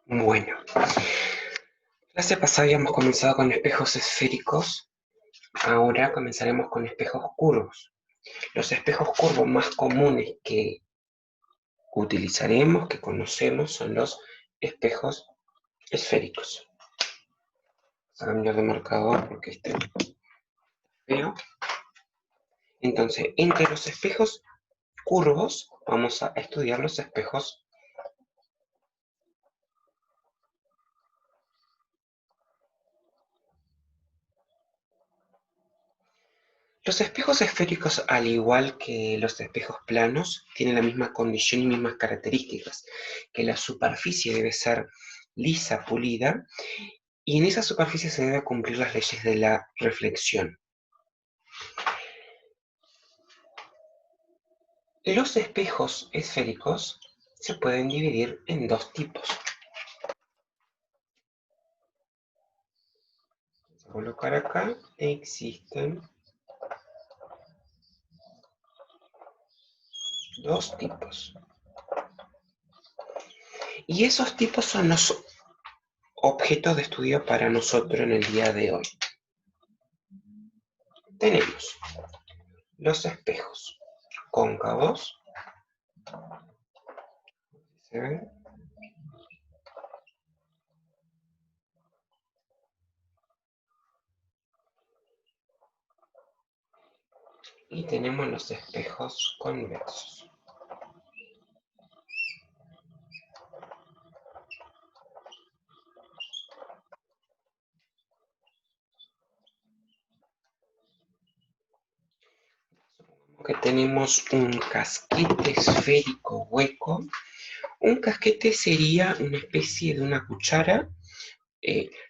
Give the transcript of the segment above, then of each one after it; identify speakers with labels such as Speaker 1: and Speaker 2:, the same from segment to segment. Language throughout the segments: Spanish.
Speaker 1: Bueno, la clase pasada habíamos comenzado con espejos esféricos, ahora comenzaremos con espejos curvos. Los espejos curvos más comunes que utilizaremos, que conocemos, son los espejos esféricos. Vamos a cambiar de marcador porque este es feo. Entonces, entre los espejos curvos vamos a estudiar los espejos Los espejos esféricos, al igual que los espejos planos, tienen la misma condición y mismas características, que la superficie debe ser lisa, pulida, y en esa superficie se debe cumplir las leyes de la reflexión. Los espejos esféricos se pueden dividir en dos tipos. Vamos a colocar acá, existen dos tipos. Y esos tipos son los objetos de estudio para nosotros en el día de hoy. Tenemos los espejos cóncavos, ¿se ven? Y tenemos los espejos convexos. Supongamos que tenemos un casquete esférico hueco. Un casquete sería una especie de una cuchara.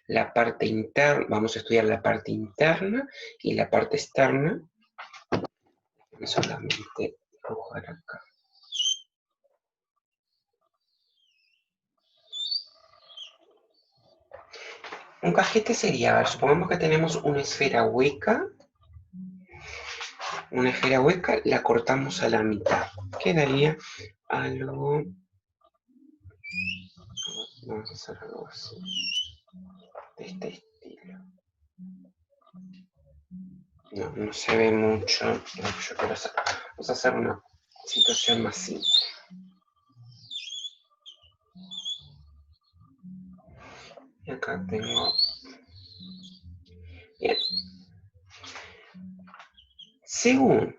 Speaker 1: La parte interna, vamos a estudiar la parte interna y la parte externa. Voy solamente dibujar acá. Un casquete sería, a ver, supongamos que tenemos una esfera hueca. Una esfera hueca la cortamos a la mitad. Quedaría algo... Vamos a hacer algo así. De este estilo. No se ve mucho lo que yo quiero hacer. Vamos a hacer una situación más simple. Y acá tengo... Bien. Según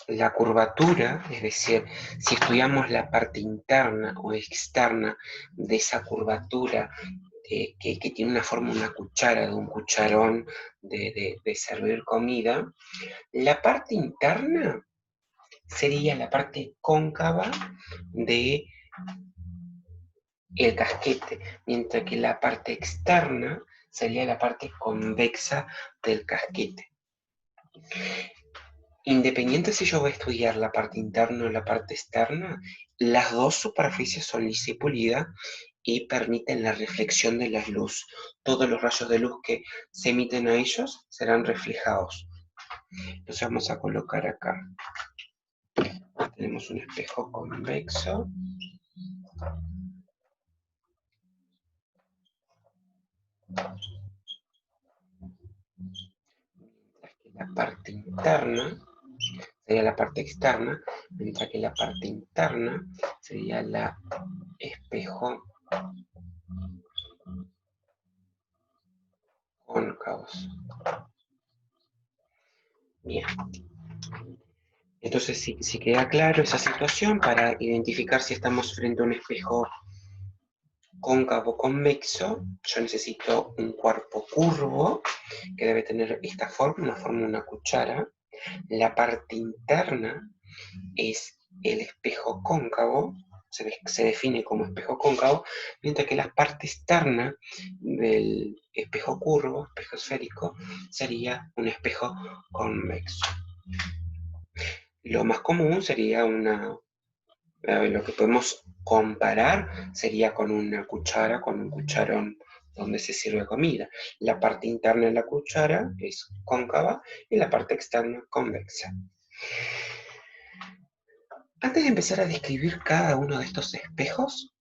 Speaker 1: la curvatura, es decir, si estudiamos la parte interna o externa de esa curvatura que tiene una forma, una cuchara, de un cucharón de servir comida, la parte interna sería la parte cóncava de el casquete, mientras que la parte externa sería la parte convexa del casquete. Independiente si yo voy a estudiar la parte interna o la parte externa, las dos superficies son lisas y pulidas y permiten la reflexión de la luz. Todos los rayos de luz que se emiten a ellos serán reflejados. Entonces vamos a colocar acá. Tenemos un espejo convexo. Mientras que la parte interna sería la parte externa, mientras que la parte interna sería la espejo cóncavos. Bien. Entonces, si queda claro esa situación, para identificar si estamos frente a un espejo cóncavo convexo, yo necesito un cuerpo curvo que debe tener esta forma, una forma de una cuchara. La parte interna es el espejo cóncavo, se define como espejo cóncavo, mientras que la parte externa del espejo curvo, espejo esférico, sería un espejo convexo. Lo más común sería lo que podemos comparar sería con una cuchara, con un cucharón donde se sirve comida. La parte interna de la cuchara es cóncava y la parte externa convexa. Antes de empezar a describir cada uno de estos espejos,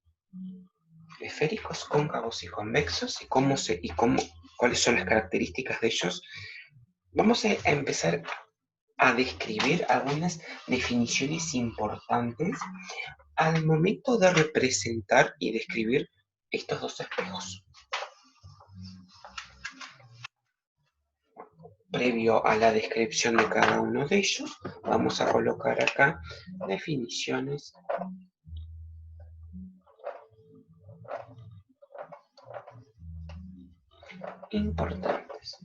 Speaker 1: esféricos, cóncavos y convexos, y cuáles son las características de ellos. Vamos a empezar a describir algunas definiciones importantes al momento de representar y describir estos dos espejos. Previo a la descripción de cada uno de ellos, vamos a colocar acá definiciones importantes.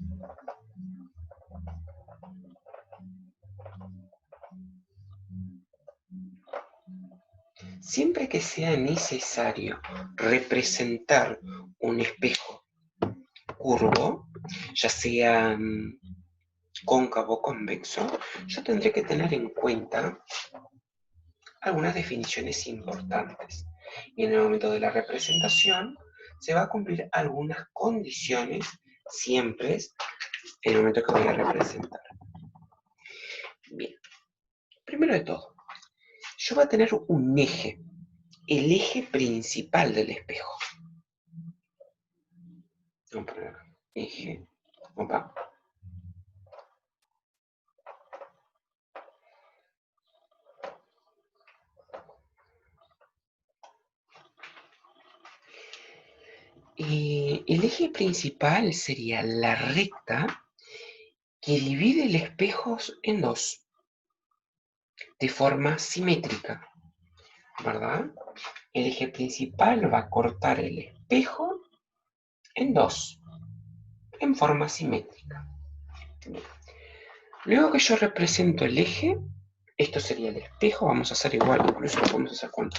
Speaker 1: Siempre que sea necesario representar un espejo curvo, ya sea cóncavo o convexo, yo tendré que tener en cuenta algunas definiciones importantes. Y en el momento de la representación se va a cumplir algunas condiciones siempre en el momento que voy a representar. Bien, primero de todo, yo voy a tener un eje, el eje principal del espejo. Vamos a poner acá, eje, opa. El eje principal sería la recta que divide el espejo en dos, de forma simétrica, ¿verdad? El eje principal va a cortar el espejo en dos, en forma simétrica. Luego que yo represento el eje, esto sería el espejo, vamos a hacer igual, incluso lo vamos a hacer con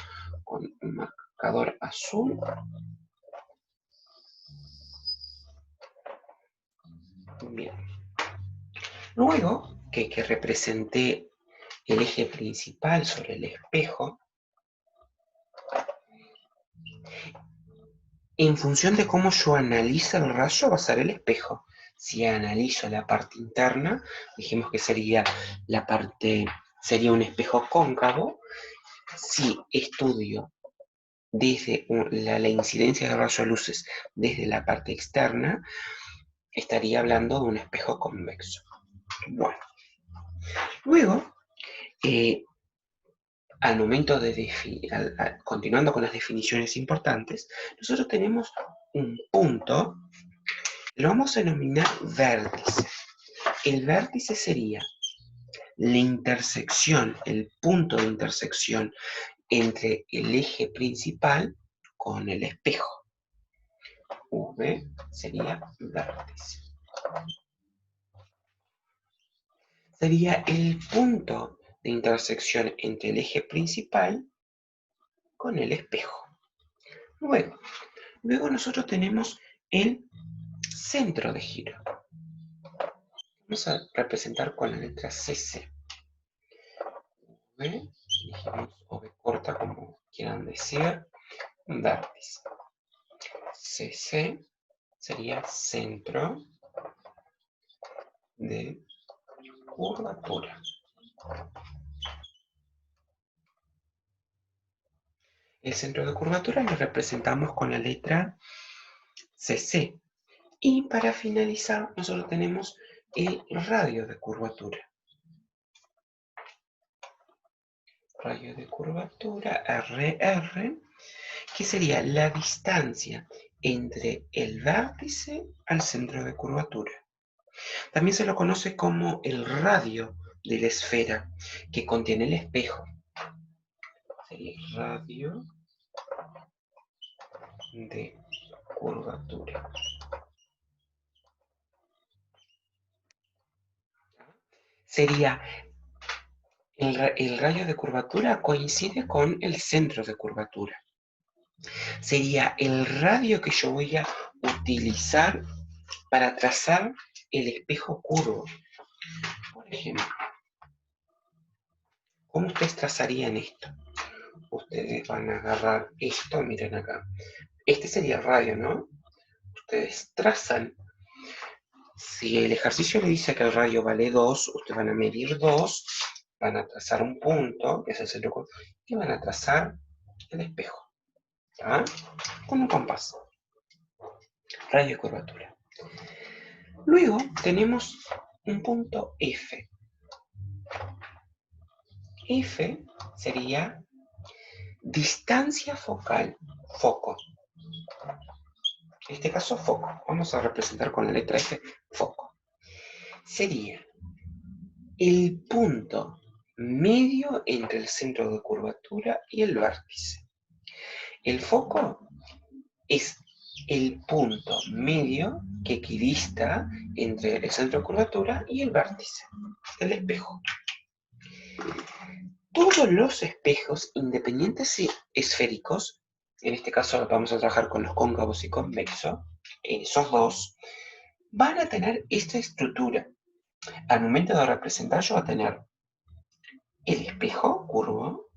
Speaker 1: un marcador azul. Bien. Luego que representé el eje principal sobre el espejo, en función de cómo yo analizo el rayo, va a ser el espejo. Si analizo la parte interna, dijimos que sería un espejo cóncavo. Si estudio desde la incidencia de rayos de luces desde la parte externa, estaría hablando de un espejo convexo. Bueno, luego, al momento de definir, continuando con las definiciones importantes, nosotros tenemos un punto, lo vamos a denominar vértice. El vértice sería la intersección, el punto de intersección entre el eje principal con el espejo. V sería vértice. Sería el punto de intersección entre el eje principal con el espejo. Luego nosotros tenemos el centro de giro. Vamos a representar con la letra CC. V, elegimos o V corta, como quieran decir, vértice. CC sería centro de curvatura. El centro de curvatura lo representamos con la letra CC. Y para finalizar, nosotros tenemos el radio de curvatura. Radio de curvatura, RR, que sería la distancia entre el vértice al centro de curvatura. También se lo conoce como el radio de la esfera que contiene el espejo. Sería el radio de curvatura. Sería el radio de curvatura coincide con el centro de curvatura. Sería el radio que yo voy a utilizar para trazar el espejo curvo. Por ejemplo, ¿cómo ustedes trazarían esto? Ustedes van a agarrar esto, miren acá. Este sería el radio, ¿no? Ustedes trazan. Si el ejercicio le dice que el radio vale 2, ustedes van a medir 2, van a trazar un punto, que es el centro curvo, y van a trazar el espejo. ¿tá? Con un compás. Radio de curvatura. Luego tenemos un punto F. F sería distancia focal, foco. En este caso, foco. Vamos a representar con la letra F, foco. Sería el punto medio entre el centro de curvatura y el vértice. El foco es el punto medio que equidista entre el centro de curvatura y el vértice del espejo. Todos los espejos independientes y esféricos, en este caso vamos a trabajar con los cóncavos y convexos, esos dos, van a tener esta estructura. Al momento de representar yo voy a tener el espejo curvo,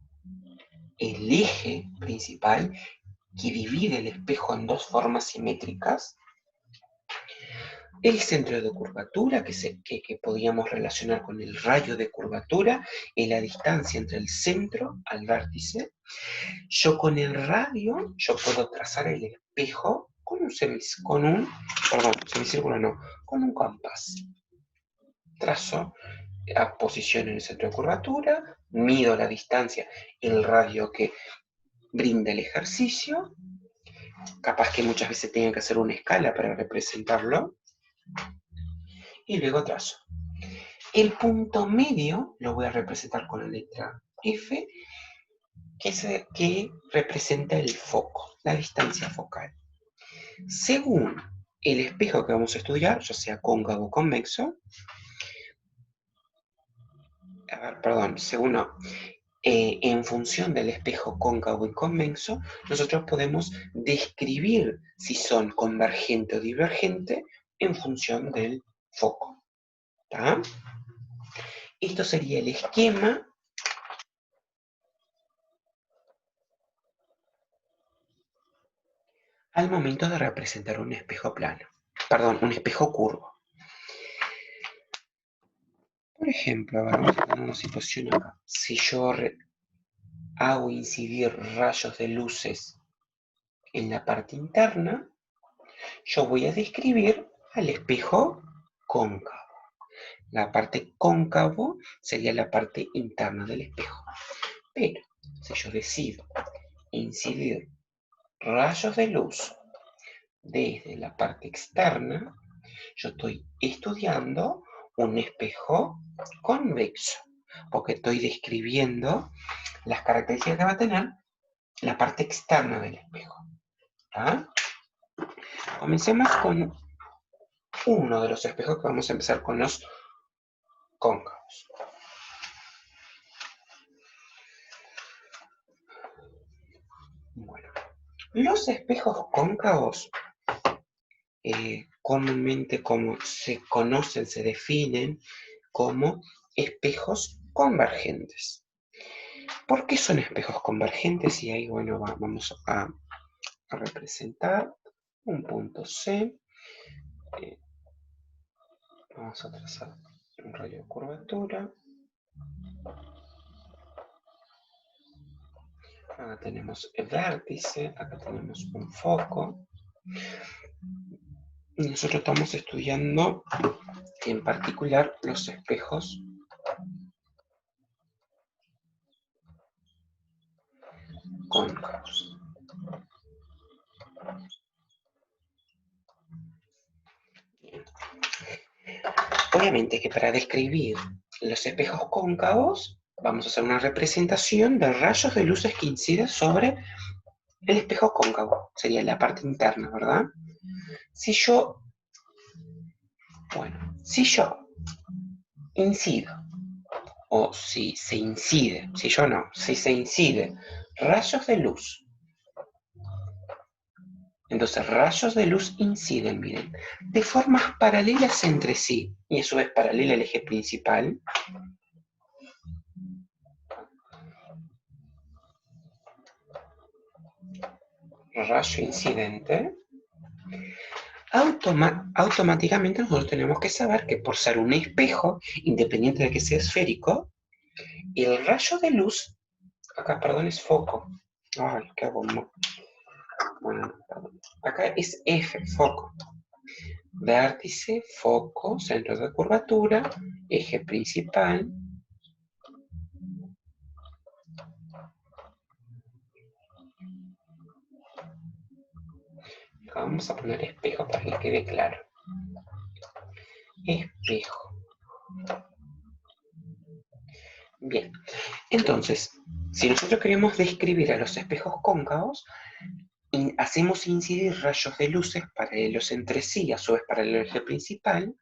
Speaker 1: el eje principal que divide el espejo en dos formas simétricas, el centro de curvatura que podíamos relacionar con el radio de curvatura y la distancia entre el centro al vértice. Yo con el radio yo puedo trazar el espejo con un semicírculo no, con un compás. Trazo la posición en el centro de curvatura, mido la distancia, el radio que brinda el ejercicio, capaz que muchas veces tenga que hacer una escala para representarlo, y luego trazo. El punto medio lo voy a representar con la letra F, que representa el foco, la distancia focal. Según el espejo que vamos a estudiar, ya sea cóncavo o convexo, en función del espejo cóncavo y convexo, nosotros podemos describir si son convergente o divergente en función del foco. ¿Tá? Esto sería el esquema al momento de representar un espejo plano. Perdón, un espejo curvo. Por ejemplo, vamos a tener una situación acá. Si yo hago incidir rayos de luces en la parte interna, yo voy a describir al espejo cóncavo. La parte cóncavo sería la parte interna del espejo. Pero si yo decido incidir rayos de luz desde la parte externa, yo estoy estudiando un espejo convexo, porque estoy describiendo las características que va a tener la parte externa del espejo. ¿Ah? Comencemos con uno de los espejos que vamos a empezar con los cóncavos. Bueno, los espejos cóncavos, comúnmente como se conocen, se definen como espejos convergentes. ¿Por qué son espejos convergentes? Y ahí, bueno, vamos a representar un punto C. Vamos a trazar un radio de curvatura. Acá tenemos el vértice, acá tenemos un foco. Y nosotros estamos estudiando en particular los espejos cóncavos. Bien. Obviamente que para describir los espejos cóncavos vamos a hacer una representación de rayos de luces que inciden sobre el espejo cóncavo. Sería la parte interna, ¿verdad? Si yo incido, o si se incide, si se incide rayos de luz, entonces rayos de luz inciden, miren, de formas paralelas entre sí, y a su vez paralela al eje principal. Rayo incidente. Automáticamente nosotros tenemos que saber que por ser un espejo, independiente de que sea esférico, el rayo de luz, acá perdón es foco, ay, qué bombo, bueno, no, perdón. Acá es F, foco. Vértice, foco, centro de curvatura, eje principal. Acá vamos a poner espejo para que quede claro. Espejo. Bien, entonces, si nosotros queremos describir a los espejos cóncavos, hacemos incidir rayos de luces paralelos entre sí, a su vez para el eje principal,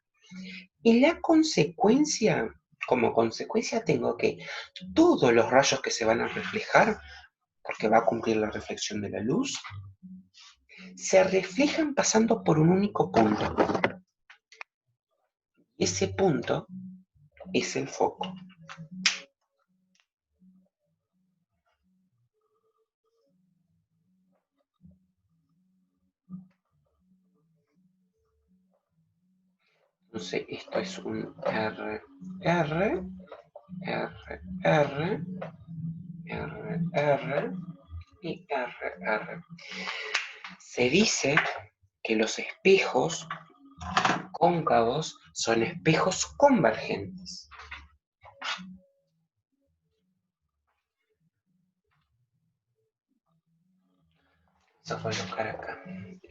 Speaker 1: y la consecuencia, como consecuencia tengo que todos los rayos que se van a reflejar, porque va a cumplir la reflexión de la luz, se reflejan pasando por un único punto. Ese punto es el foco. Entonces, esto es un R, R, R, R, R, R y R, R. Se dice que los espejos cóncavos son espejos convergentes. Vamos a colocar acá.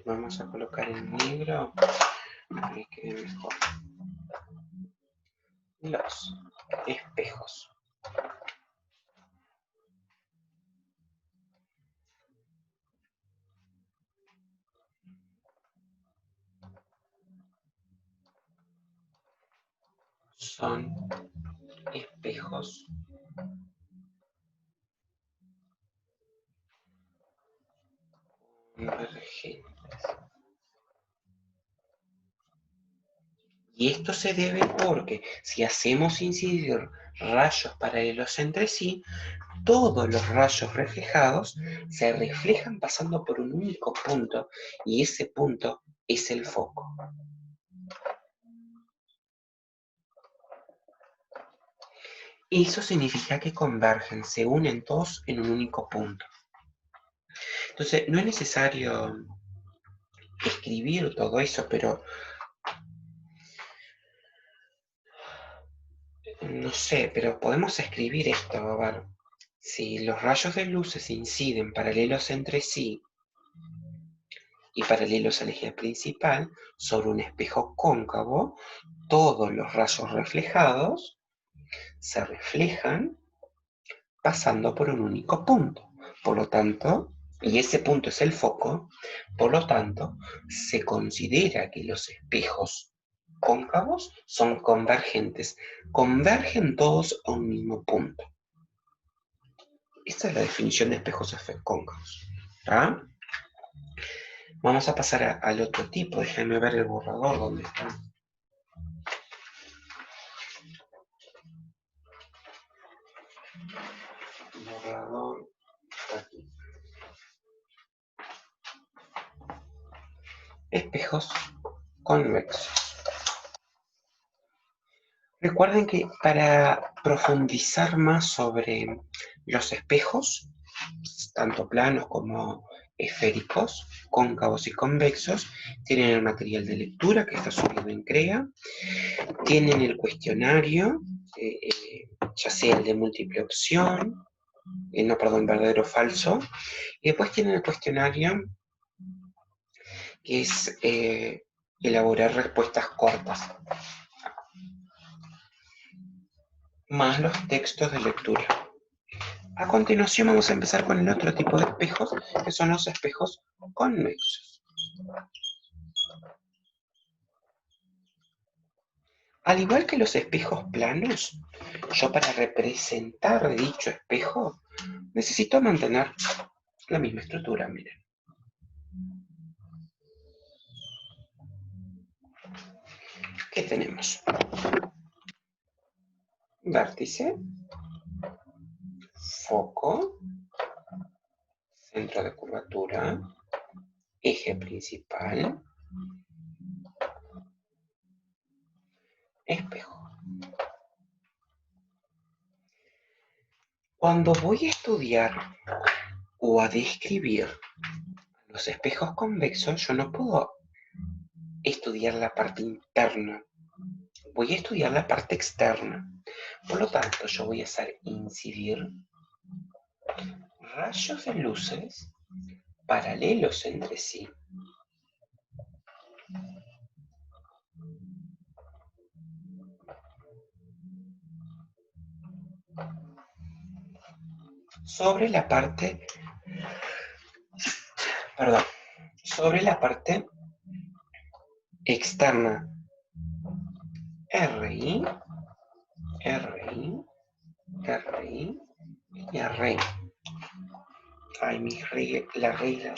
Speaker 1: Vamos a colocar el negro para que quede mejor. Los espejos son espejos convergentes. Y esto se debe porque si hacemos incidir rayos paralelos entre sí, todos los rayos reflejados se reflejan pasando por un único punto y ese punto es el foco. Eso significa que convergen, se unen todos en un único punto. Entonces, no es necesario escribir todo eso, pero no sé, pero podemos escribir esto, a ver. Si los rayos de luces inciden paralelos entre sí y paralelos al eje principal sobre un espejo cóncavo, todos los rayos reflejados se reflejan pasando por un único punto. Por lo tanto, y ese punto es el foco, por lo tanto, se considera que los espejos cóncavos son convergentes. Convergen todos a un mismo punto. Esta es la definición de espejos cóncavos. ¿Ah? Vamos a pasar al otro tipo. Déjenme ver el borrador donde está. Borrador aquí. Espejos convexos. Recuerden que para profundizar más sobre los espejos, tanto planos como esféricos, cóncavos y convexos, tienen el material de lectura que está subido en CREA, tienen el cuestionario, ya sea el de múltiple opción, verdadero o falso, y después tienen el cuestionario que es elaborar respuestas cortas, más los textos de lectura. A continuación vamos a empezar con el otro tipo de espejos, que son los espejos convexos. Al igual que los espejos planos, yo para representar dicho espejo necesito mantener la misma estructura, miren. ¿Qué tenemos? Vértice, foco, centro de curvatura, eje principal, espejo. Cuando voy a estudiar o a describir los espejos convexos yo no puedo estudiar la parte interna, voy a estudiar la parte externa. Por lo tanto, yo voy a hacer incidir rayos de luces paralelos entre sí sobre la parte, sobre la parte externa. RI, RI, RI y RI. Ay, la regla.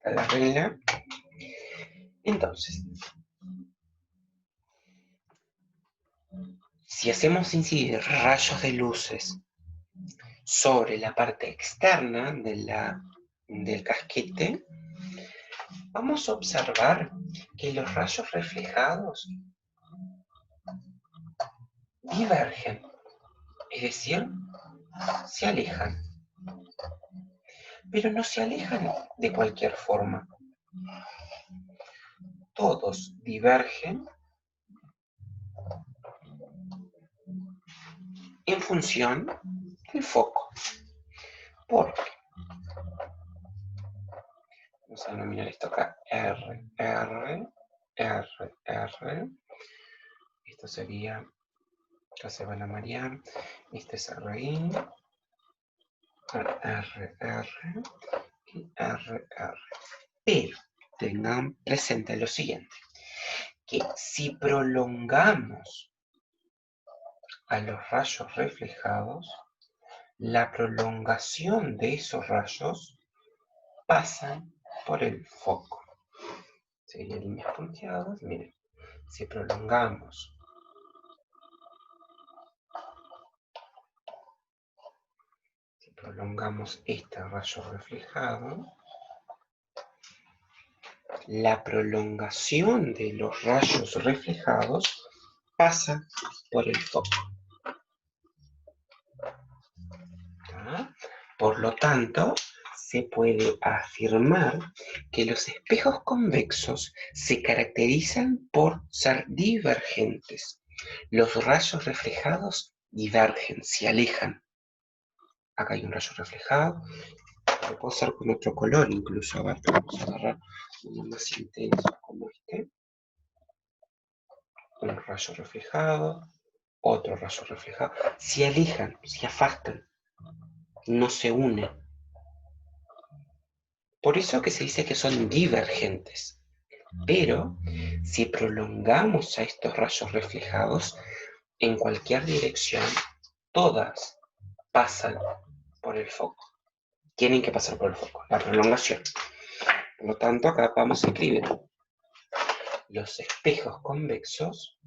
Speaker 1: La regla. Entonces, si hacemos incidir rayos de luces sobre la parte externa del casquete, vamos a observar que los rayos reflejados divergen, es decir, se alejan. Pero no se alejan de cualquier forma. Todos divergen en función del foco. Porque vamos a denominar esto acá R, R, R, R. Esto sería, acá se van a marear. Este es RI, R, R y R, R. Pero tengan presente lo siguiente, que si prolongamos a los rayos reflejados, la prolongación de esos rayos pasan por el foco. Serían líneas punteadas, miren, si prolongamos este rayo reflejado, la prolongación de los rayos reflejados pasa por el foco. ¿Ah? Por lo tanto, se puede afirmar que los espejos convexos se caracterizan por ser divergentes. Los rayos reflejados divergen, se alejan. Acá hay un rayo reflejado, lo puedo hacer con otro color incluso. A ver, vamos a agarrar uno más intenso como este. Un rayo reflejado, otro rayo reflejado. Se alejan, se afastan, no se unen. Por eso que se dice que son divergentes. Pero si prolongamos a estos rayos reflejados en cualquier dirección, todas pasan por el foco. Tienen que pasar por el foco, la prolongación. Por lo tanto, acá vamos a escribir los espejos convexos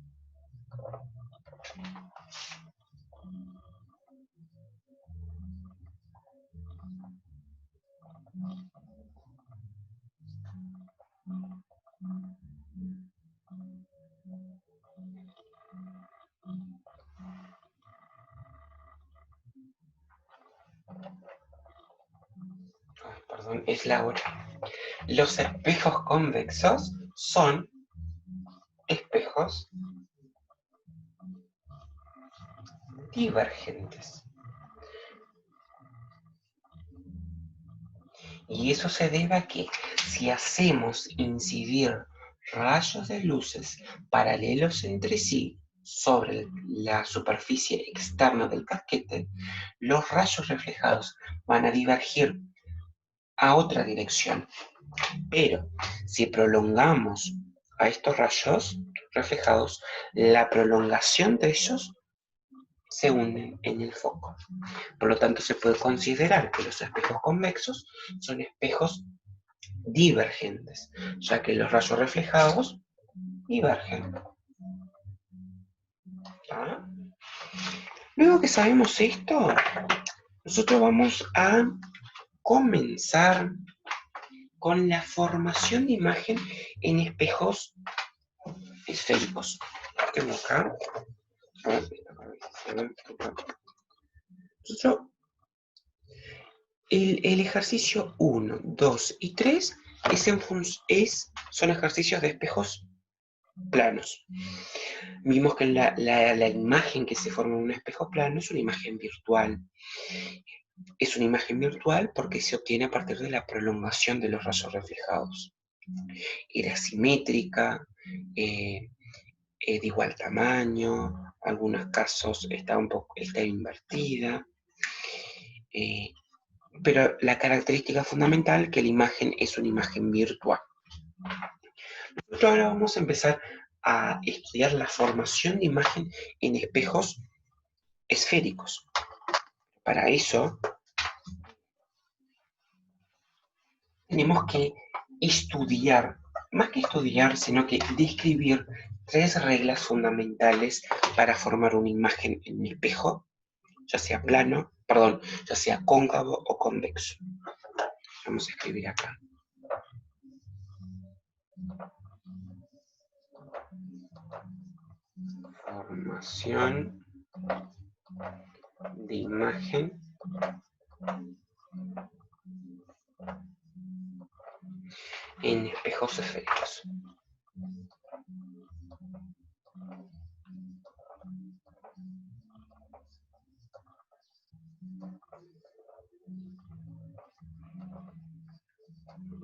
Speaker 1: perdón, es la hora. Los espejos convexos son espejos divergentes. Y eso se debe a que si hacemos incidir rayos de luces paralelos entre sí sobre la superficie externa del casquete, los rayos reflejados van a divergir a otra dirección. Pero si prolongamos a estos rayos reflejados, la prolongación de ellos se unen en el foco. Por lo tanto, se puede considerar que los espejos convexos son espejos divergentes, ya que los rayos reflejados divergen. ¿Ah? Luego que sabemos esto, nosotros vamos a comenzar con la formación de imagen en espejos esféricos. Tengo acá El ejercicio 1, 2 y 3 son ejercicios de espejos planos. Vimos que la imagen que se forma en un espejo plano es una imagen virtual. Es una imagen virtual porque se obtiene a partir de la prolongación de los rayos reflejados. Era simétrica, de igual tamaño, en algunos casos está invertida, pero la característica fundamental es que la imagen es una imagen virtual. Nosotros ahora vamos a empezar a estudiar la formación de imagen en espejos esféricos. Para eso tenemos que estudiar, más que estudiar, sino que describir 3 reglas fundamentales para formar una imagen en un espejo, ya sea ya sea cóncavo o convexo. Vamos a escribir acá. Formación de imagen en espejos esféricos.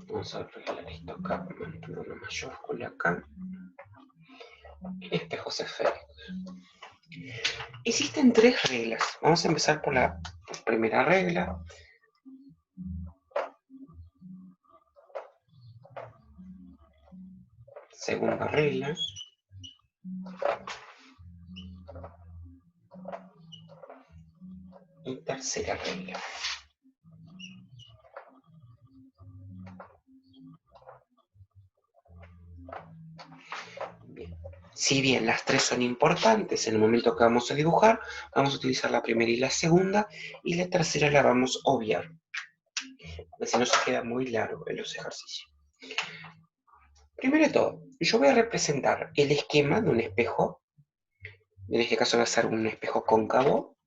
Speaker 1: Vamos a arreglar esto acá, poner una mayúscula acá. Espejos esféricos. Existen 3 reglas. Vamos a empezar por la primera regla. Segunda regla. Y tercera regla. Bien. Si bien las 3 son importantes en el momento que vamos a dibujar, vamos a utilizar la primera y la segunda, y la tercera la vamos a obviar, porque si no se queda muy largo en los ejercicios. Primero de todo, yo voy a representar el esquema de un espejo. En este caso va a ser un espejo cóncavo.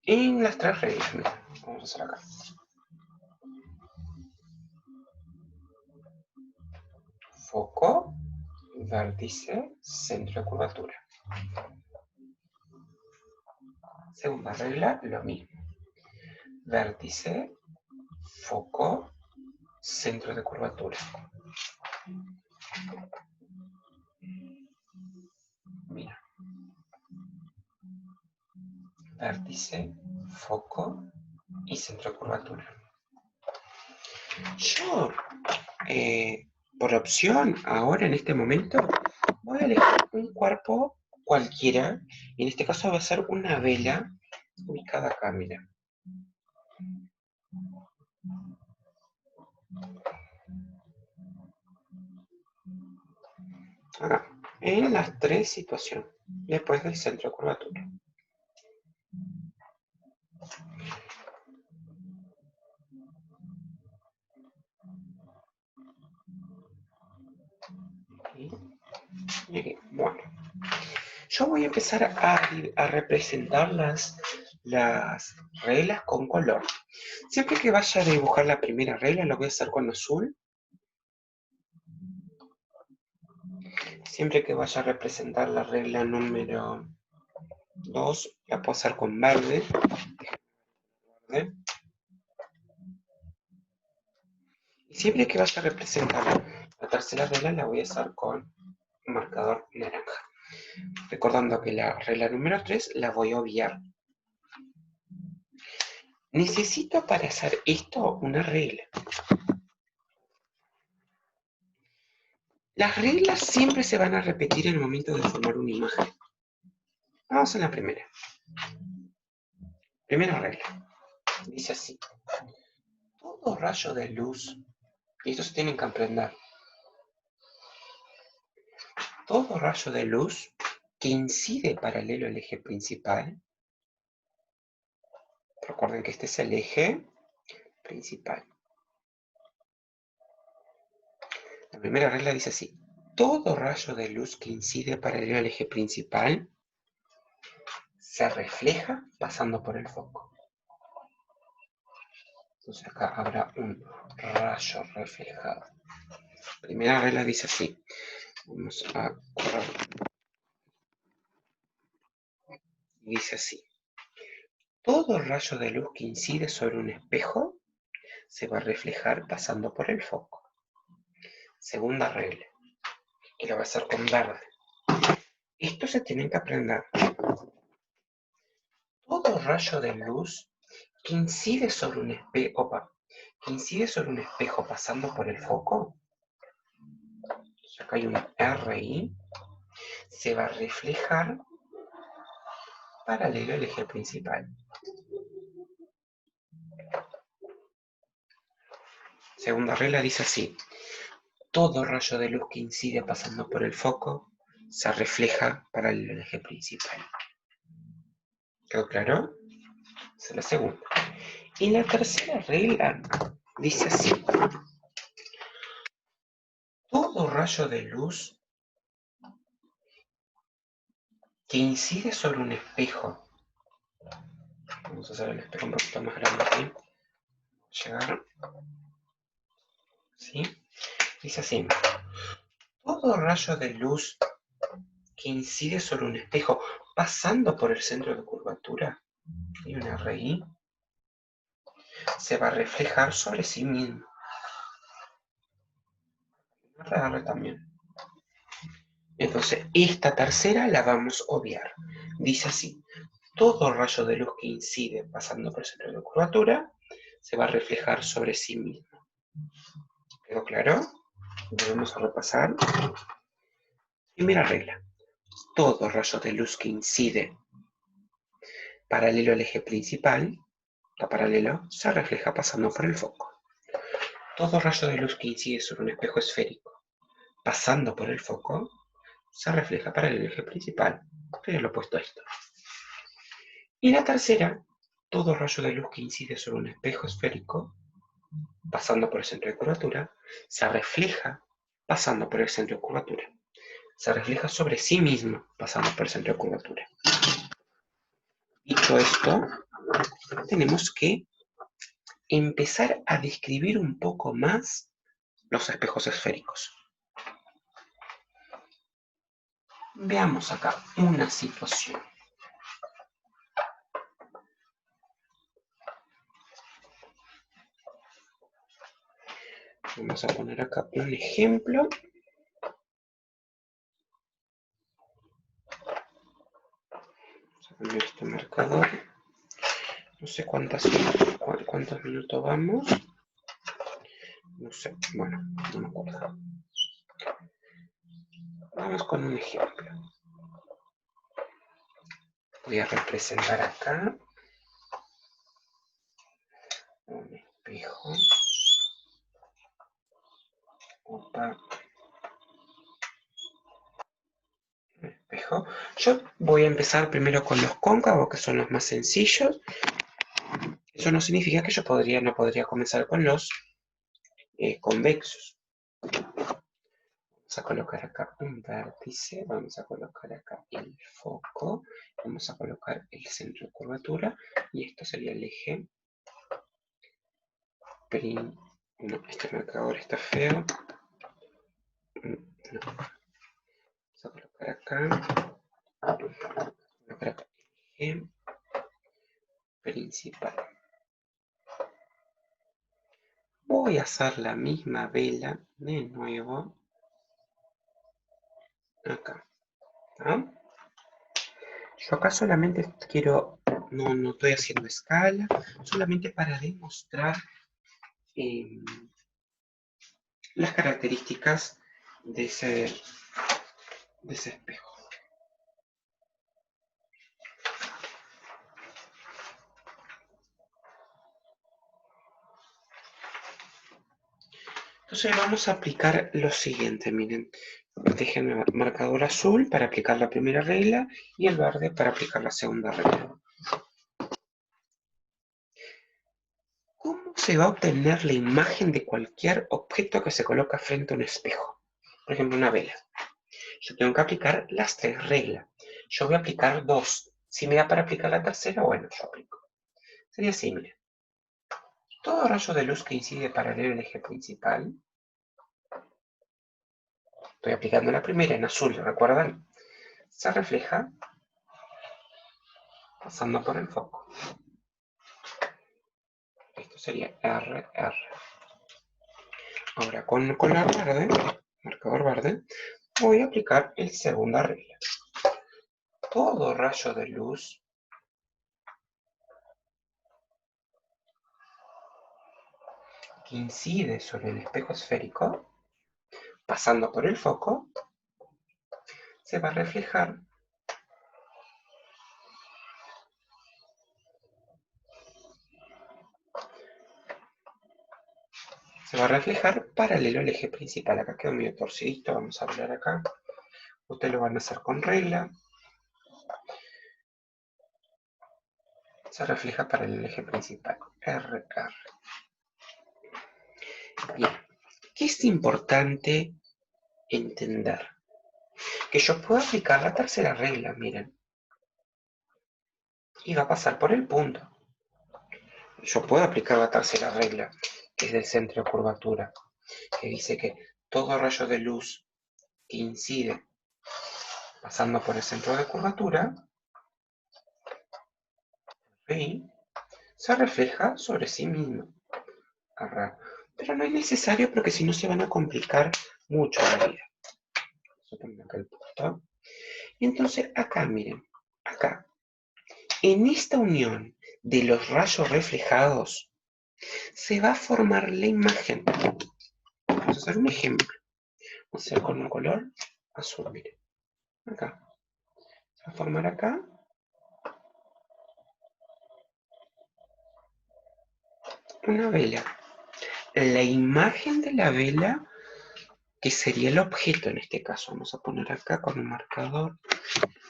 Speaker 1: En las 3 reglas, mira, vamos a hacer acá. Foco, vértice, centro de curvatura. Segunda regla, lo mismo. Vértice, foco, centro de curvatura. Mira. Vértice, foco y centro de curvatura. Yo, por opción, ahora en este momento, voy a elegir un cuerpo cualquiera. Y en este caso va a ser una vela ubicada acá, mira. Acá, en las 3 situaciones, después del centro de curvatura. Y aquí, bueno. Yo voy a empezar a representar las reglas con color. Siempre que vaya a dibujar la primera regla, lo voy a hacer con azul. Siempre que vaya a representar la regla número 2, la puedo hacer con verde. Y siempre que vaya a representar la tercera regla, la voy a hacer con marcador naranja. Recordando que la regla número 3 la voy a obviar. Necesito para hacer esto una regla. Las reglas siempre se van a repetir en el momento de formar una imagen. Vamos a la primera. Primera regla. Dice así. Todo rayo de luz, y esto se tienen que aprender. Todo rayo de luz que incide paralelo al eje principal. Recuerden que este es el eje principal. La primera regla dice así. Todo rayo de luz que incide paralelo al eje principal se refleja pasando por el foco. Entonces acá habrá un rayo reflejado. Primera regla dice así. Vamos a correr. Dice así. Todo rayo de luz que incide sobre un espejo se va a reflejar pasando por el foco. Segunda regla. Y lo va a hacer con verde. Esto se tienen que aprender. Todo rayo de luz que incide sobre un espejo, pasando por el foco, acá hay un RI, se va a reflejar paralelo al eje principal. Segunda regla dice así. Todo rayo de luz que incide pasando por el foco se refleja paralelo al eje principal. ¿Quedó claro? Esa es la segunda. Y la tercera regla dice así. Todo rayo de luz que incide sobre un espejo. Vamos a hacer el espejo un poquito más grande aquí. Llegar. ¿Sí? Dice así. Todo rayo de luz que incide sobre un espejo pasando por el centro de curvatura y una RI se va a reflejar sobre sí mismo. Una también. Entonces, esta tercera la vamos a obviar. Dice así. Todo rayo de luz que incide pasando por el centro de curvatura se va a reflejar sobre sí mismo. ¿Quedó claro? Volvemos a repasar. Primera regla. Todo rayo de luz que incide paralelo al eje principal, está paralelo, se refleja pasando por el foco. Todo rayo de luz que incide sobre un espejo esférico, pasando por el foco, se refleja paralelo al eje principal. Esto es lo opuesto a esto. Y la tercera, todo rayo de luz que incide sobre un espejo esférico, pasando por el centro de curvatura, se refleja pasando por el centro de curvatura. Se refleja sobre sí mismo pasando por el centro de curvatura. Dicho esto, tenemos que empezar a describir un poco más los espejos esféricos. Veamos acá una situación. Vamos a poner acá un ejemplo. Vamos a poner este marcador. No sé cuántos minutos vamos. No sé, bueno, no me acuerdo. Vamos con un ejemplo. Voy a representar acá un espejo. Opa. Un espejo. Yo voy a empezar primero con los cóncavos, que son los más sencillos. Eso no significa que yo no podría comenzar con los convexos. Vamos a colocar acá un vértice, vamos a colocar acá el foco, vamos a colocar el centro de curvatura y esto sería el eje. No, este marcador está feo. No. Vamos a colocar acá. Colocar acá el eje principal. Voy a hacer la misma vela de nuevo acá. ¿Ah? Yo acá solamente quiero, no estoy haciendo escala, solamente para demostrar las características de ese espejo. Entonces vamos a aplicar lo siguiente, miren. Déjenme marcador azul para aplicar la primera regla y el verde para aplicar la segunda regla. ¿Cómo se va a obtener la imagen de cualquier objeto que se coloca frente a un espejo? Por ejemplo, una vela. Yo tengo que aplicar las tres reglas. Yo voy a aplicar dos. Si me da para aplicar la tercera, bueno, yo aplico. Sería así, miren. Todo rayo de luz que incide paralelo al eje principal, estoy aplicando la primera en azul, ¿recuerdan? Se refleja pasando por el foco. Esto sería R, R. Ahora con color verde, marcador verde, voy a aplicar el segunda regla. Todo rayo de luz que incide sobre el espejo esférico, pasando por el foco, se va a reflejar paralelo al eje principal. Acá quedó medio torcidito, vamos a hablar acá. Ustedes lo van a hacer con regla. Se refleja paralelo al eje principal. R, R. Bien. ¿Qué es importante entender? Que yo puedo aplicar la tercera regla, miren. Y va a pasar por el punto. Yo puedo aplicar la tercera regla, que es del centro de curvatura, que dice que todo rayo de luz que incide pasando por el centro de curvatura, ¿sí?, se refleja sobre sí mismo. Pero no es necesario porque si no se van a complicar mucho la vida. Yo pongo acá el punto. Y entonces acá, miren, acá, en esta unión de los rayos reflejados, se va a formar la imagen. Vamos a hacer un ejemplo. Vamos a hacer con un color azul, miren. Acá. Se va a formar acá una vela. La imagen de la vela, que sería el objeto en este caso. Vamos a poner acá con un marcador.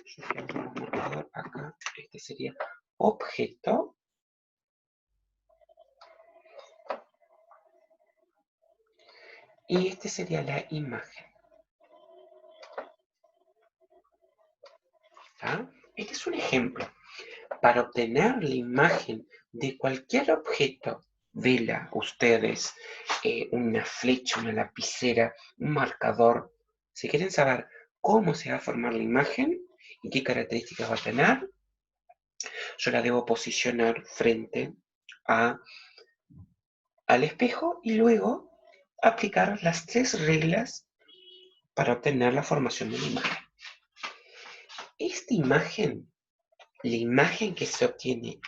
Speaker 1: Yo voy a poner un marcador acá. Este sería objeto. Y este sería la imagen. ¿Ah? Este es un ejemplo. Para obtener la imagen de cualquier objeto, vela, ustedes, una flecha, una lapicera, un marcador, si quieren saber cómo se va a formar la imagen y qué características va a tener, yo la debo posicionar frente al espejo y luego aplicar las 3 reglas para obtener la formación de la imagen. Esta imagen, la imagen que se obtiene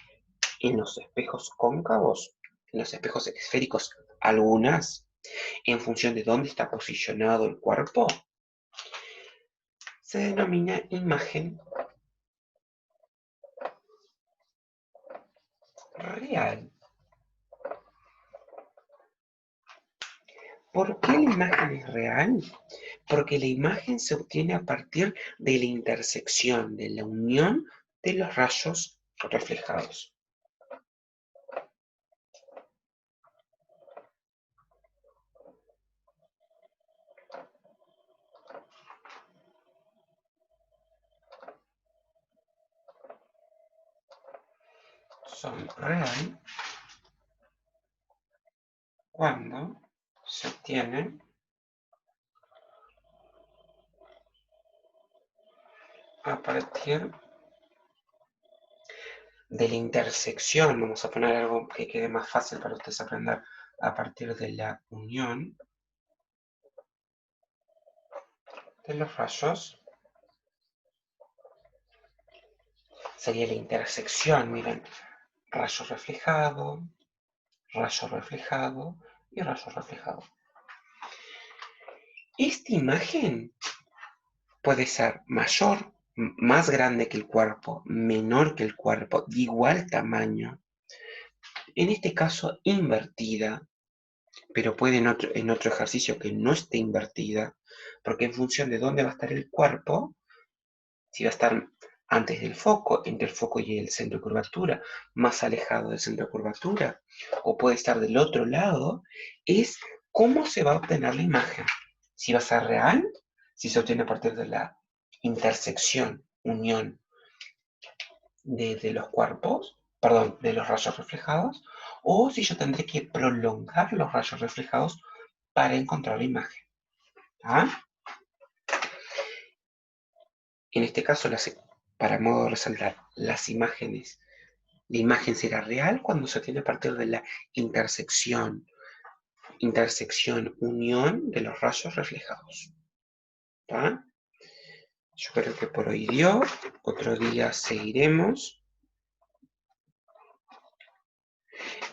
Speaker 1: en los espejos cóncavos, en los espejos esféricos, algunas, en función de dónde está posicionado el cuerpo, se denomina imagen real. ¿Por qué la imagen es real? Porque la imagen se obtiene a partir de la intersección, de la unión de los rayos reflejados. Son real cuando se obtienen a partir de la intersección. Vamos a poner algo que quede más fácil para ustedes aprender, a partir de la unión de los rayos. Sería la intersección, miren, rayo reflejado y rayo reflejado. Esta imagen puede ser mayor, más grande que el cuerpo, menor que el cuerpo, de igual tamaño. En este caso, invertida, pero puede en otro ejercicio que no esté invertida, porque en función de dónde va a estar el cuerpo, si va a estar antes del foco, entre el foco y el centro de curvatura, más alejado del centro de curvatura, o puede estar del otro lado, es cómo se va a obtener la imagen. Si va a ser real, si se obtiene a partir de la intersección, unión de los cuerpos, perdón, de los rayos reflejados, o si yo tendré que prolongar los rayos reflejados para encontrar la imagen. ¿Ah? En este caso, para modo de resaltar, las imágenes, la imagen será real cuando se tiene a partir de la intersección, unión de los rayos reflejados. ¿Ah? Yo creo que por hoy dio, otro día seguiremos.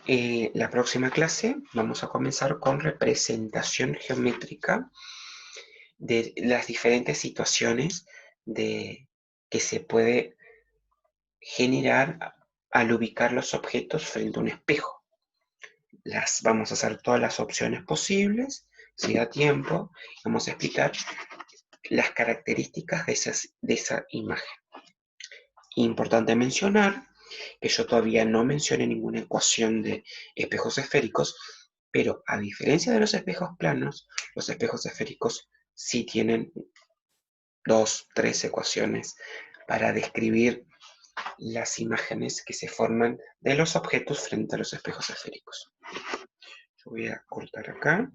Speaker 1: La próxima clase vamos a comenzar con representación geométrica de las diferentes situaciones que se puede generar al ubicar los objetos frente a un espejo. Vamos a hacer todas las opciones posibles, si da tiempo, vamos a explicar las características de esa imagen. Importante mencionar que yo todavía no mencioné ninguna ecuación de espejos esféricos, pero a diferencia de los espejos planos, los espejos esféricos sí tienen 2, 3 ecuaciones para describir las imágenes que se forman de los objetos frente a los espejos esféricos. Yo voy a cortar acá.